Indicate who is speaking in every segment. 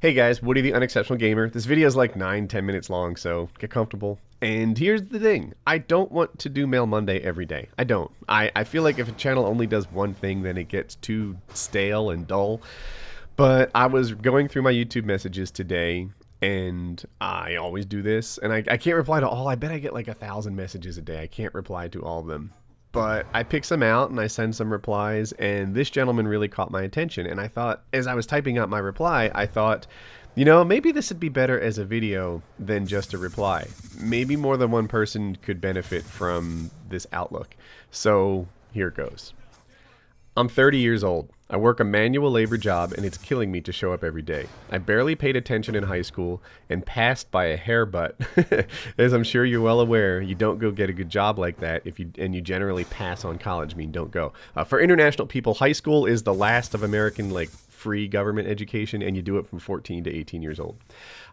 Speaker 1: Hey guys, Woody the Unexceptional Gamer. This video is like 9-10 minutes long, so get comfortable. And here's the thing. I don't want to do Mail Monday every day. I don't. I feel like if a channel only does one thing, then it gets too stale and dull. But I was going through my YouTube messages today, and I always do this, and I can't reply to all. I bet I get like 1,000 messages a day. I can't reply to all of them. But I pick some out and I send some replies, and this gentleman really caught my attention. And I thought, as I was typing out my reply, I thought, you know, maybe this would be better as a video than just a reply. Maybe more than one person could benefit from this outlook. So here it goes. I'm 30 years old. I work a manual labor job and it's killing me to show up every day. I barely paid attention in high school and passed by a hair butt. As I'm sure you're well aware, you don't go get a good job like that if you generally pass on college, don't go. For international people, high school is the last of American free government education, and you do it from 14 to 18 years old.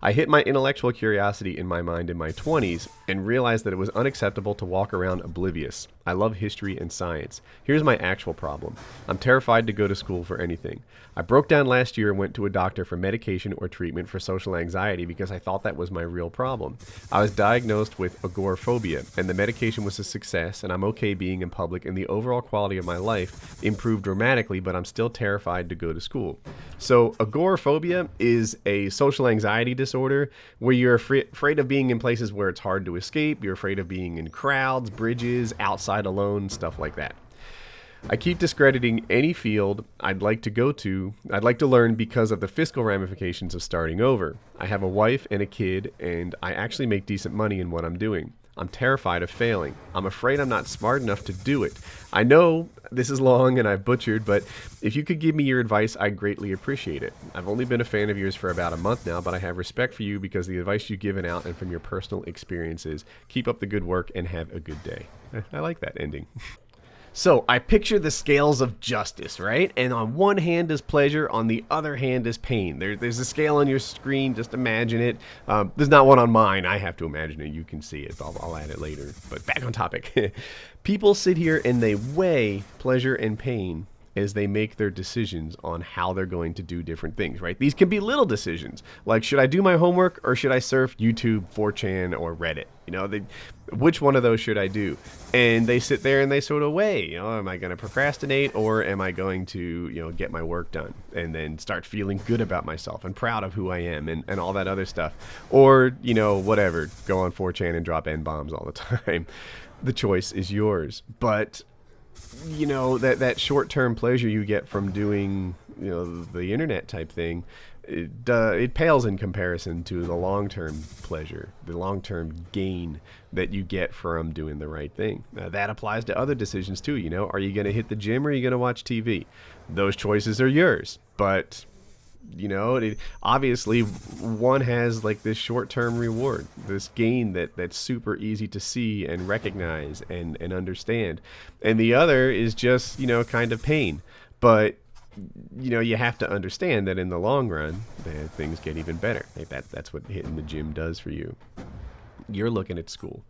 Speaker 1: I hit my intellectual curiosity in my mind in my 20s and realized that it was unacceptable to walk around oblivious. I love history and science. Here's my actual problem. I'm terrified to go to school for anything. I broke down last year and went to a doctor for medication or treatment for social anxiety because I thought that was my real problem. I was diagnosed with agoraphobia, and the medication was a success, and I'm okay being in public, and the overall quality of my life improved dramatically, but I'm still terrified to go to school. So agoraphobia is a social anxiety disorder where you're afraid of being in places where it's hard to escape. You're afraid of being in crowds, bridges, outside alone, stuff like that. I keep discrediting any field I'd like to learn because of the fiscal ramifications of starting over. I have a wife and a kid, and I actually make decent money in what I'm doing. I'm terrified of failing. I'm afraid I'm not smart enough to do it. I know this is long and I've butchered, but if you could give me your advice, I'd greatly appreciate it. I've only been a fan of yours for about a month now, but I have respect for you because of the advice you've given out and from your personal experiences. Keep up the good work and have a good day. I like that ending. So I picture the scales of justice, right? And on one hand is pleasure, on the other hand is pain. There's a scale on your screen, just imagine it. There's not one on mine, I have to imagine it, you can see it, I'll add it later. But back on topic. People sit here and they weigh pleasure and pain as they make their decisions on how they're going to do different things, right? These can be little decisions, like should I do my homework or should I surf YouTube, 4chan, or Reddit? You know, which one of those should I do? And they sit there and they sort of weigh, you know, am I going to procrastinate or am I going to, you know, get my work done and then start feeling good about myself and proud of who I am and all that other stuff? Or, you know, whatever, go on 4chan and drop N-bombs all the time. The choice is yours. But you know, that short-term pleasure you get from doing, you know, the internet type thing, it pales in comparison to the long-term pleasure, the long-term gain that you get from doing the right thing. That applies to other decisions too. You know, are you going to hit the gym or are you going to watch TV? Those choices are yours, but you know, obviously one has like this short-term reward, this gain that's super easy to see and recognize and understand, and the other is just, you know, kind of pain. But you know, you have to understand that in the long run things get even better. Like that's what hitting the gym does for you. You're looking at school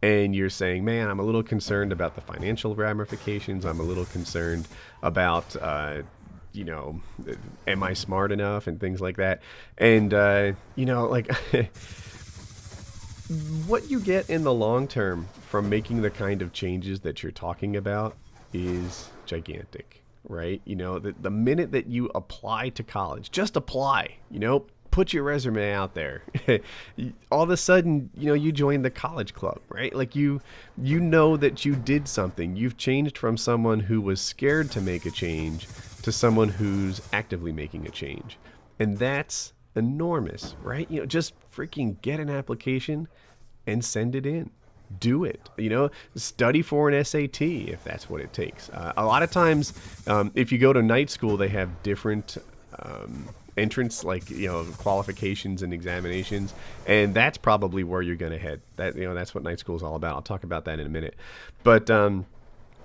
Speaker 1: and you're saying, man, I'm a little concerned about the financial ramifications. I'm a little concerned about you know, am I smart enough and things like that. And you know, like what you get in the long term from making the kind of changes that you're talking about is gigantic, right? You know, the minute that you apply to college, just apply, you know, put your resume out there, all of a sudden, you know, you join the college club, right? Like you know that you did something. You've changed from someone who was scared to make a change to someone who's actively making a change. And that's enormous, right? You know, just freaking get an application and send it in. Do it. You know, study for an SAT if that's what it takes. A lot of times, if you go to night school, they have different entrance, like, you know, qualifications and examinations, and that's probably where you're going to head. That, you know, that's what night school is all about. I'll talk about that in a minute. But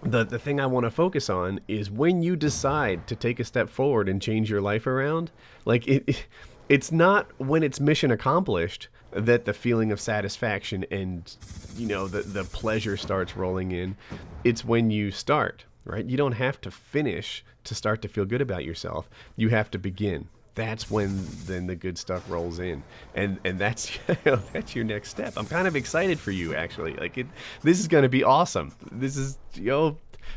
Speaker 1: the thing I want to focus on is when you decide to take a step forward and change your life around, like it's not when it's mission accomplished that the feeling of satisfaction and, you know, the pleasure starts rolling in. It's when you start, right? You don't have to finish to start to feel good about yourself. You have to begin. that's when then the good stuff rolls in, and that's that's your next step. I'm kind of excited for you, actually. Like this is going to be awesome. This is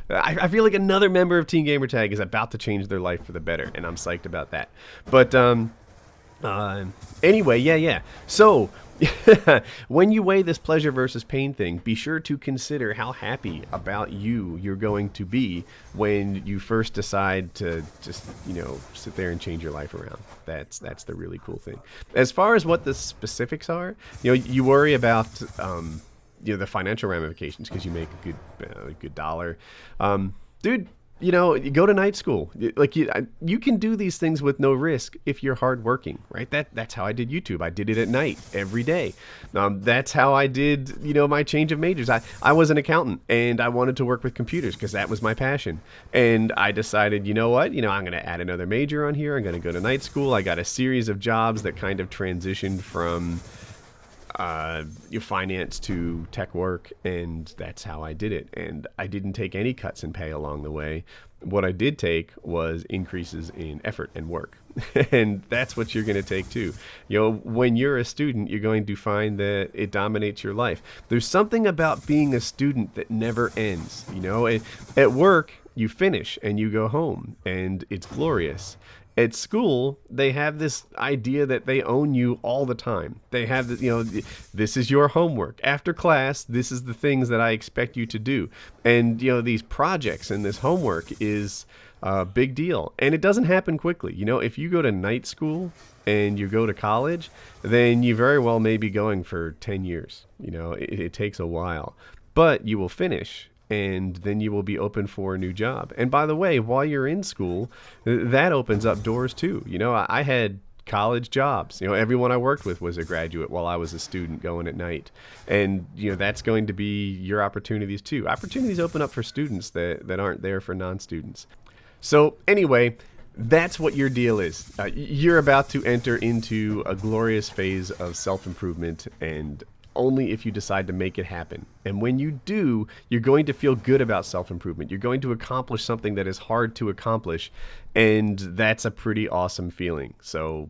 Speaker 1: I feel like another member of Team Gamertag is about to change their life for the better, and I'm psyched about that. But anyway, yeah. So, when you weigh this pleasure versus pain thing, be sure to consider how happy about you're going to be when you first decide to just, sit there and change your life around. That's the really cool thing. As far as what the specifics are, you worry about, the financial ramifications because you make a good dollar. Dude, you go to night school. Like you can do these things with no risk if you're hardworking, right? That's how I did YouTube. I did it at night every day. That's how I did, my change of majors. I was an accountant and I wanted to work with computers because that was my passion. And I decided, you know what? I'm going to add another major on here. I'm going to go to night school. I got a series of jobs that kind of transitioned from your finance to tech work, and that's how I did it. And I didn't take any cuts in pay along the way. What I did take was increases in effort and work. And that's what you're going to take too. When you're a student, you're going to find that it dominates your life. There's something about being a student that never ends. At work, you finish and you go home, and it's glorious. At school, they have this idea that they own you all the time. They have, this is your homework. After class, this is the things that I expect you to do. And, these projects and this homework is a big deal. And it doesn't happen quickly. If you go to night school and you go to college, then you very well may be going for 10 years. It takes a while. But you will finish, and then you will be open for a new job. And by the way, while you're in school, that opens up doors too. I had college jobs. Everyone I worked with was a graduate while I was a student going at night. And, that's going to be your opportunities too. Opportunities open up for students that aren't there for non-students. So anyway, that's what your deal is. You're about to enter into a glorious phase of self-improvement, and only if you decide to make it happen. And when you do, you're going to feel good about self-improvement. You're going to accomplish something that is hard to accomplish, and that's a pretty awesome feeling. So,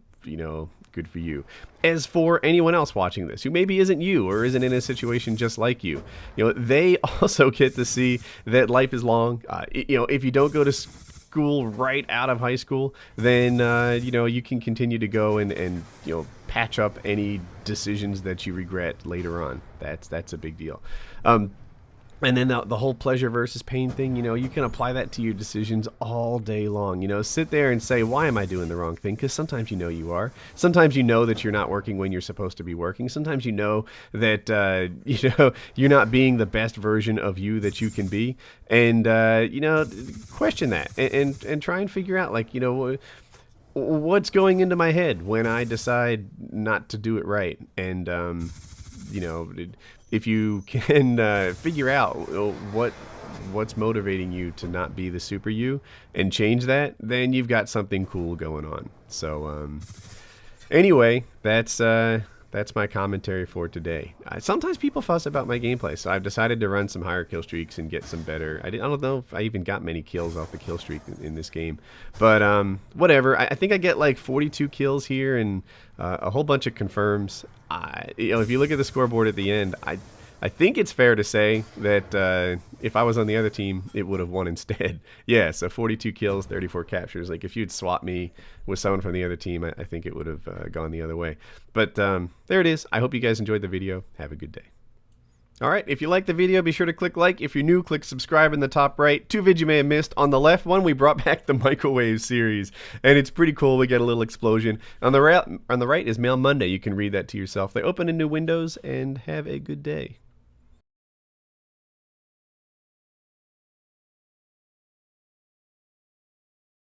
Speaker 1: good for you. As for anyone else watching this who maybe isn't you or isn't in a situation just like you, they also get to see that life is long. If you don't go to school right out of high school, then you can continue to go and patch up any decisions that you regret later on. That's a big deal. And then the whole pleasure versus pain thing, you can apply that to your decisions all day long. Sit there and say, why am I doing the wrong thing? Because sometimes you are. Sometimes that you're not working when you're supposed to be working. Sometimes that you're not being the best version of you that you can be. And question that and try and figure out what's going into my head when I decide not to do it right. And if you can figure out what's motivating you to not be the super you and change that, then you've got something cool going on. So anyway, that's my commentary for today. Sometimes people fuss about my gameplay, so I've decided to run some higher kill streaks and get some better. I don't know if I even got many kills off the kill streak in this game, but whatever. I think I get like 42 kills here and a whole bunch of confirms. If you look at the scoreboard at the end, I think it's fair to say that if I was on the other team, it would have won instead. Yeah, so 42 kills, 34 captures. Like if you'd swapped me with someone from the other team, I think it would have gone the other way. But there it is. I hope you guys enjoyed the video. Have a good day. All right, if you liked the video, be sure to click like. If you're new, click subscribe in the top right. Two vids you may have missed. On the left one, we brought back the microwave series, and it's pretty cool. We get a little explosion. On the right is Mail Monday. You can read that to yourself. They open in new windows, and have a good day.